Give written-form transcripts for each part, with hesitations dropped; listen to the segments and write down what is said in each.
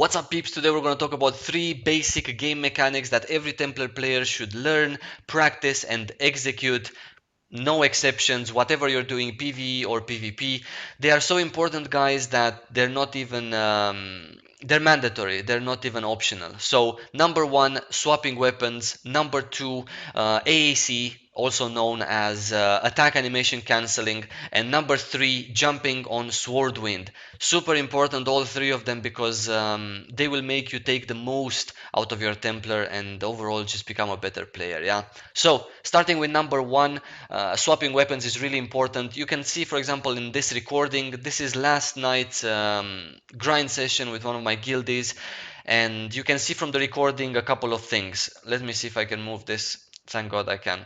What's up, peeps? Today we're going to talk about 3 basic game mechanics that every Templar player should learn, practice, and execute. No exceptions, whatever you're doing, PvE or PvP. They are so important, guys, that they're not even they're mandatory. They're not even optional. So number one, swapping weapons. Number two, AAC, also known as attack animation cancelling. And number three, jumping on sword wind. Super important, all 3 of them, because they will make you take the most out of your Templar and overall just become a better player. Yeah. So starting with number one, swapping weapons is really important. You can see, for example, in this recording, this is last night's grind session with one of my guildies, and you can see from the recording a couple of things. Let me see if I can move this. Thank God I can.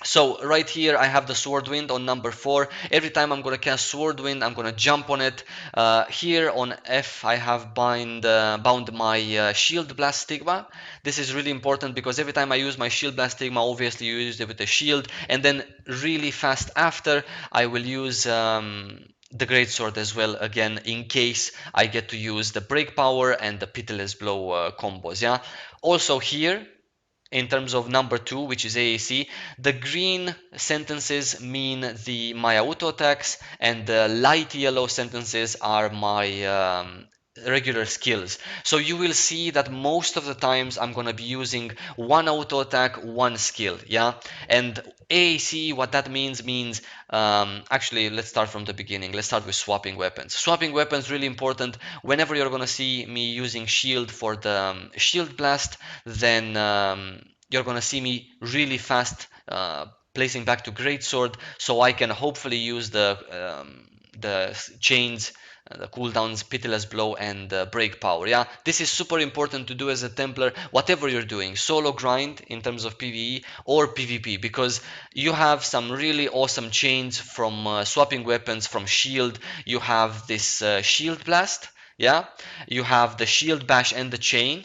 So right here I have the sword wind on number 4. Every time I'm gonna cast sword wind, I'm gonna jump on it. Here on F I have bound my shield blast stigma. This is really important because every time I use my shield blast stigma, obviously you use it with a shield, and then really fast after I will use the great sword as well, again, in case I get to use the break power and the pitiless blow combos. Yeah. Also here, in terms of number 2, which is AAC, the green sentences mean my auto attacks, and the light yellow sentences are my regular skills. So you will see that most of the times I'm gonna be using one auto attack, one skill. Yeah. And AAC, what that means actually, let's start from the beginning. Let's start with swapping weapons. Swapping weapons, really important. Whenever you're gonna see me using shield for the shield blast, then you're gonna see me really fast placing back to greatsword, so I can hopefully use the chains, the cooldowns, pitiless blow, and break power. Yeah, this is super important to do as a Templar, whatever you're doing, solo grind in terms of PvE or PvP, because you have some really awesome chains from swapping weapons from shield. You have this shield blast. Yeah, you have the shield bash and the chain,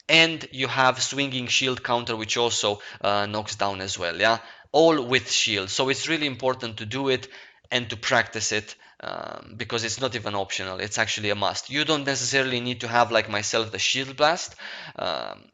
and you have swinging shield counter, which also knocks down as well. Yeah, all with shield. So it's really important to do it and to practice it, because it's not even optional, it's actually a must. You don't necessarily need to have, like myself, the shield blast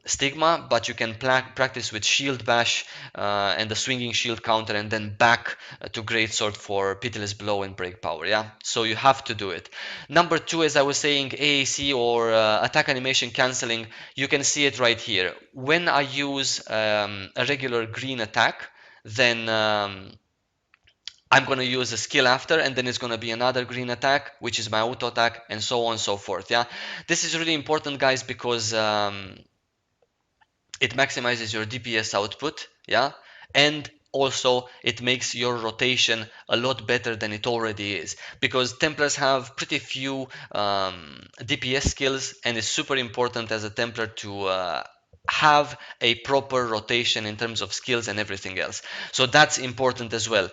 stigma, but you can practice with shield bash and the swinging shield counter, and then back to greatsword for pitiless blow and break power. Yeah, so you have to do it. Number 2, as I was saying, AAC, or attack animation cancelling. You can see it right here. When I use a regular green attack, then I'm going to use a skill after, and then it's going to be another green attack, which is my auto attack, and so on and so forth. Yeah, this is really important, guys, because it maximizes your DPS output. Yeah, and also it makes your rotation a lot better than it already is, because Templars have pretty few DPS skills, and it's super important as a Templar to have a proper rotation in terms of skills and everything else. So that's important as well.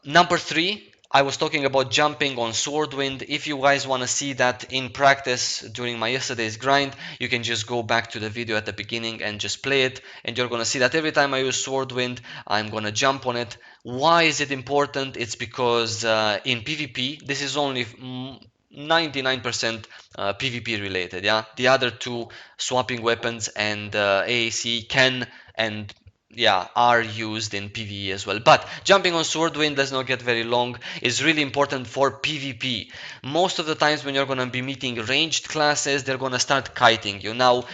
Number 3, I was talking about jumping on Swordwind. If you guys want to see that in practice during my yesterday's grind, you can just go back to the video at the beginning and just play it, and you're gonna see that every time I use Swordwind, I'm gonna jump on it. Why is it important? It's because in PvP, this is only 99% PvP related. Yeah, the other two, swapping weapons and AAC, can and yeah, are used in PvE as well. But jumping on Swordwind does not get very long. It's really important for PvP. Most of the times when you're gonna be meeting ranged classes, they're gonna start kiting you. Now,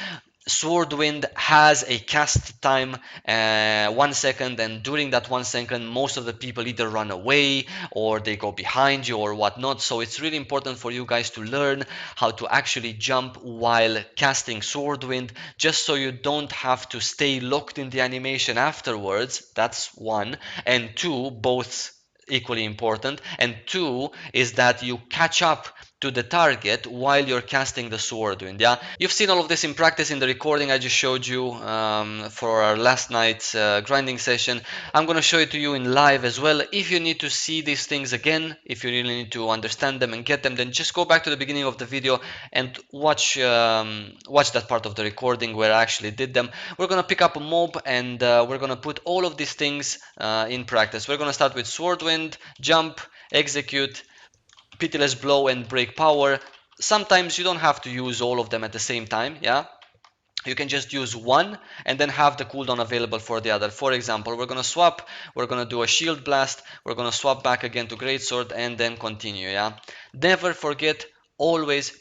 Swordwind has a cast time 1 second, and during that 1 second, most of the people either run away or they go behind you or whatnot. So it's really important for you guys to learn how to actually jump while casting Swordwind, just so you don't have to stay locked in the animation afterwards. That's one. And two, both equally important. And two is that you catch up to the target while you're casting the sword wind. Yeah, you've seen all of this in practice in the recording I just showed you for our last night's grinding session. I'm going to show it to you in live as well. If you need to see these things again, if you really need to understand them and get them, then just go back to the beginning of the video and watch that part of the recording where I actually did them. We're going to pick up a mob, and we're going to put all of these things in practice. We're going to start with sword wind, jump, execute, pitiless blow, and break power. sometimes you don't have to use all of them at the same time, yeah. You can just use one and then have the cooldown available for the other. For example, we're going to swap, we're going to do a shield blast, we're going to swap back again to greatsword and then continue, yeah. Never forget, always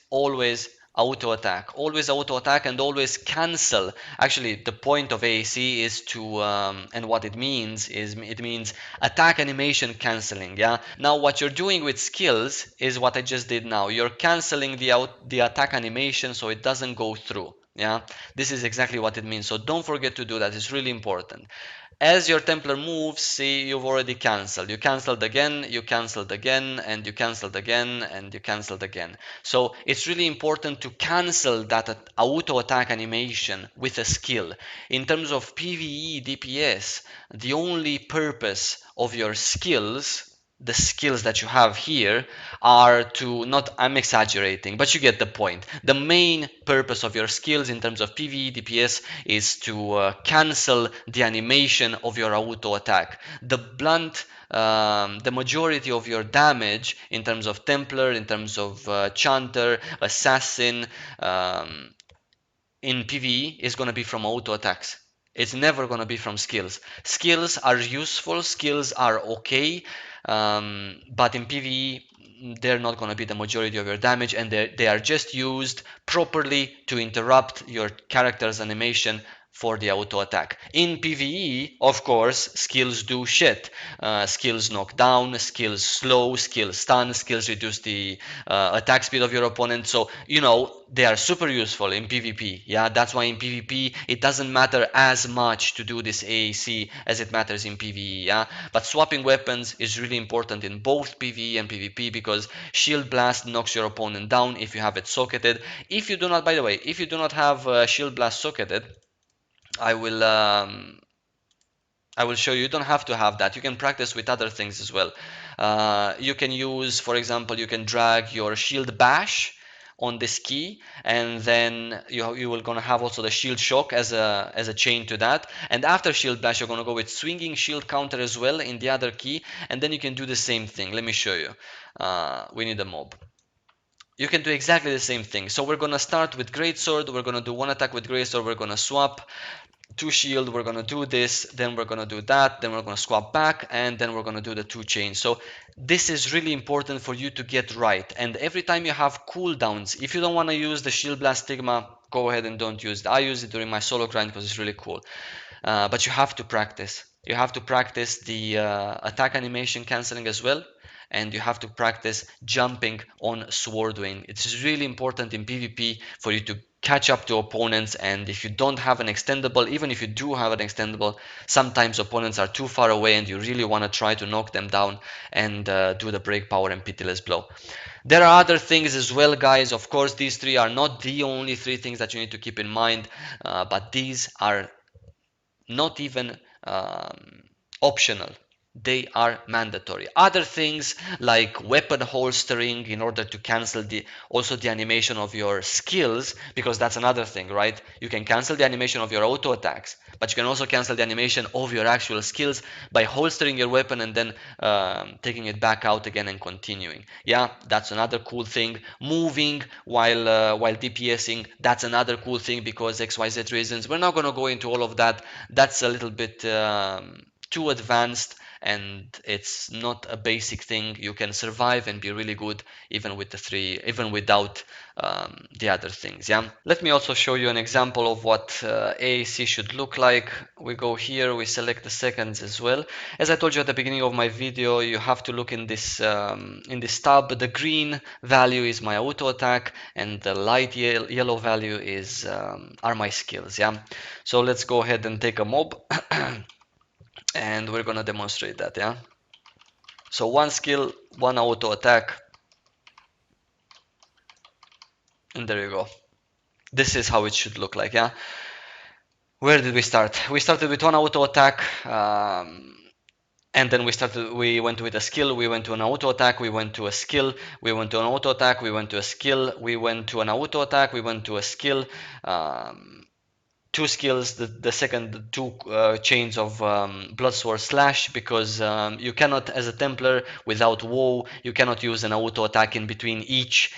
auto attack, and always cancel. Actually, the point of AAC is to and what it means is, it means attack animation canceling, yeah. Now what you're doing with skills is what I just did now. You're canceling the attack animation so it doesn't go through, yeah. This is exactly what it means, so don't forget to do that. It's really important. As your Templar moves, see, you've already cancelled. You cancelled again, you cancelled again, and you cancelled again, and you cancelled again. So it's really important to cancel that auto attack animation with a skill. In terms of PvE DPS, the only purpose of your skills, the skills that you have here, are to not, I'm exaggerating, but you get the point. The main purpose of your skills in terms of PvE DPS is to cancel the animation of your auto attack. The majority of your damage in terms of Templar, in terms of Chanter, Assassin, um, in PvE is going to be from auto attacks. It's never going to be from skills. Skills are useful, skills are okay, but in PvE, they're not going to be the majority of your damage, and they are just used properly to interrupt your character's animation for the auto attack. In PvE, of course, skills do shit. Skills knock down, skills slow, skills stun, skills reduce the attack speed of your opponent. So, you know, they are super useful in PvP. Yeah, that's why in PvP it doesn't matter as much to do this AAC as it matters in PvE. Yeah, but swapping weapons is really important in both PvE and PvP because Shield Blast knocks your opponent down if you have it socketed. If you do not, by the way, if you do not have Shield Blast socketed, I will I will show you. You don't have to have that. You can practice with other things as well. You can use, for example, you can drag your shield bash on this key, and then you will gonna have also the shield shock as a chain to that. And after shield bash, you're gonna go with swinging shield counter as well in the other key, and then you can do the same thing. Let me show you. We need a mob. You can do exactly the same thing. So we're gonna start with greatsword. We're gonna do one attack with greatsword. We're gonna swap. 2 shield, we're gonna do this, then we're gonna do that, then we're gonna swap back, and then we're gonna do the 2 chains. So this is really important for you to get right. And every time you have cooldowns, if you don't want to use the shield blast stigma, go ahead and don't use it. I use it during my solo grind because it's really cool. But you have to practice. You have to practice the attack animation canceling as well, and you have to practice jumping on Swordwing. It's really important in PvP for you to catch up to opponents, and if you don't have an extendable, even if you do have an extendable, sometimes opponents are too far away and you really want to try to knock them down and do the break power and pitiless blow. There are other things as well, guys. Of course, these three are not the only three things that you need to keep in mind, but these are not even optional. They are mandatory. Other things like weapon holstering in order to cancel also the animation of your skills, because that's another thing, right? You can cancel the animation of your auto attacks, but you can also cancel the animation of your actual skills by holstering your weapon and then taking it back out again and continuing. Yeah, that's another cool thing. Moving while DPSing, that's another cool thing because XYZ reasons. We're not going to go into all of that. That's a little bit too advanced, and it's not a basic thing. You can survive and be really good even with the three, even without the other things. Yeah, let me also show you an example of what AAC should look like. We go here, we select the seconds as well. As I told you at the beginning of my video, you have to look in this tab. The green value is my auto attack, and the light yellow value is are my skills. Yeah, so let's go ahead and take a mob. And we're gonna demonstrate that. Yeah, so one skill, one auto attack, and there you go. This is how it should look like. Yeah, where did we start? We started with one auto attack, and then we went with a skill, we went to an auto attack, we went to a skill, we went to an auto attack, we went to a skill, we went to an auto attack, we went to a skill, two skills, the second two chains of blood sword slash, because you cannot, as a Templar without woe, you cannot use an auto attack in between each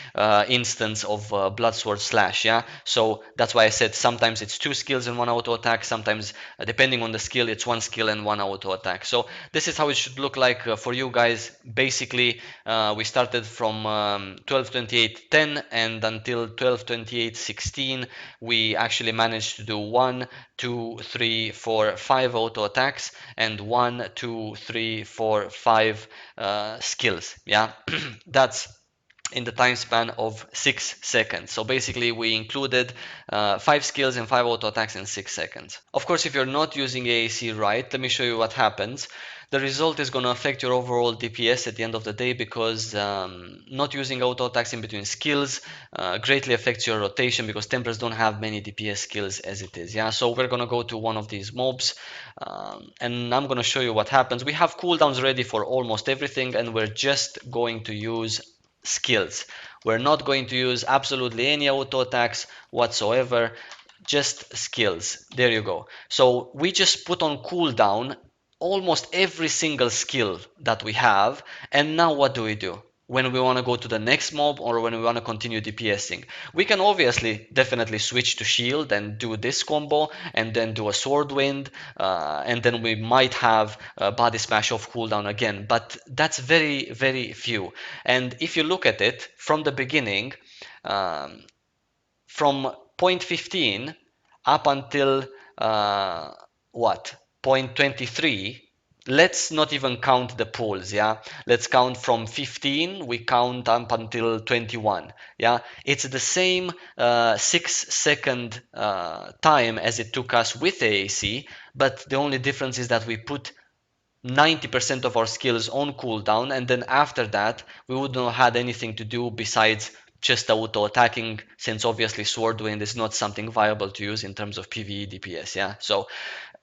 instance of blood sword slash. Yeah, so that's why I said sometimes it's two skills and one auto attack, sometimes depending on the skill it's one skill and one auto attack. So this is how it should look like for you guys. Basically we started from 12:28:10 and until 12:28:16 we actually managed to do 1, 2, 3, 4, 5 auto attacks and 1, 2, 3, 4, 5 skills. Yeah, that's in the time span of 6 seconds. So basically we included 5 skills and 5 auto attacks in 6 seconds. Of course, if you're not using AAC right, let me show you what happens. The result is going to affect your overall DPS at the end of the day, because not using auto attacks in between skills greatly affects your rotation, because Templars don't have many DPS skills as it is. Yeah, so we're going to go to one of these mobs and I'm going to show you what happens. We have cooldowns ready for almost everything and we're just going to use skills. We're not going to use absolutely any auto attacks whatsoever, just skills. There you go. So we just put on cooldown almost every single skill that we have, and now what do? When we want to go to the next mob or when we want to continue DPSing, we can obviously definitely switch to shield and do this combo and then do a sword wind, and then we might have a body smash off cooldown again, but that's very few. And if you look at it from the beginning, um, from point 15 up until uh, what, point 23, let's not even count the pulls. Yeah, let's count from 15, we count up until 21. Yeah, it's the same 6 second time as it took us with AAC, but the only difference is that we put 90% of our skills on cooldown, and then after that we wouldn't have had anything to do besides just auto attacking, since obviously sword wind is not something viable to use in terms of PvE DPS. Yeah, so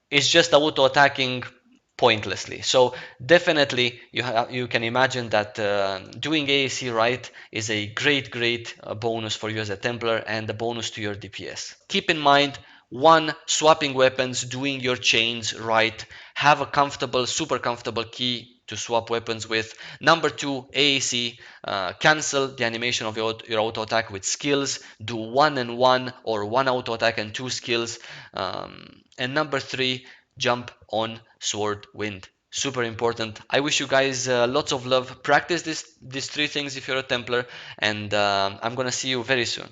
it's just auto attacking pointlessly. So definitely you can imagine that doing AAC right is a great bonus for you as a Templar and a bonus to your DPS. Keep in mind, one, swapping weapons, doing your chains right, have a comfortable, super comfortable key to swap weapons with. Number two, AAC, cancel the animation of your auto attack with skills, do 1 and 1 or 1 auto attack and 2 skills. And number three, jump on sword wind. Super important. I wish you guys lots of love. Practice these three things if you're a Templar, and I'm gonna see you very soon.